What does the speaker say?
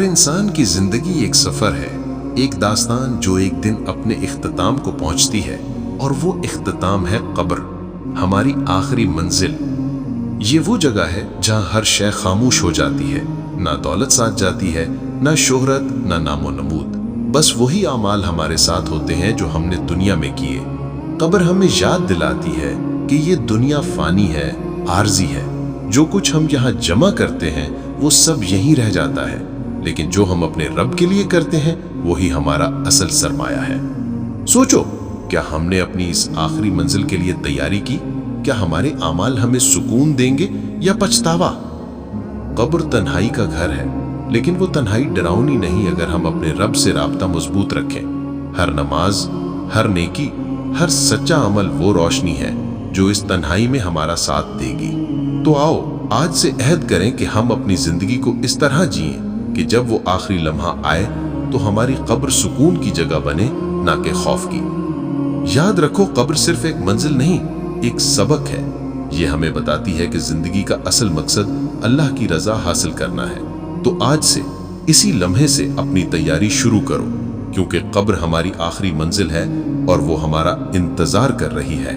इंसान की जिंदगी एक सफर है, एक दास्तान जो एक दिन अपने इख्तिताम को पहुंचती है, और वो इख्तिताम है कब्र, हमारी आखिरी मंजिल। ये वो जगह है जहां हर शय खामोश हो जाती है, ना दौलत साथ जाती है, ना शोहरत, ना नामो नमूद। बस वही आमाल हमारे साथ होते हैं जो हमने दुनिया में किए। कब्र हमें याद दिलाती है कि ये दुनिया फानी है, आर्जी है। जो कुछ हम यहाँ जमा करते हैं वो सब यहीं रह जाता है, लेकिन जो हम अपने रब के लिए करते हैं वही हमारा असल सरमाया है। सोचो, क्या हमने अपनी इस आखिरी मंजिल के लिए तैयारी की? क्या हमारे आमाल हमें सुकून देंगे या पछतावा? कब्र तन्हाई का घर है, लेकिन वो तन्हाई डरावनी नहीं अगर हम अपने रब से राब्ता मजबूत रखें। हर नमाज, हर नेकी, हर सच्चा अमल वो रोशनी है जो इस तन्हाई में हमारा साथ देगी। तो आओ आज से अहद करें कि हम अपनी जिंदगी को इस तरह जिएं कि जब वो आखिरी लम्हा आए तो हमारी कब्र सुकून की जगह बने, ना कि खौफ की। याद रखो, कब्र सिर्फ एक मंजिल नहीं, एक सबक है। ये हमें बताती है कि जिंदगी का असल मकसद अल्लाह की रजा हासिल करना है। तो आज से, इसी लम्हे से अपनी तैयारी शुरू करो, क्योंकि कब्र हमारी आखिरी मंजिल है और वो हमारा इंतजार कर रही है।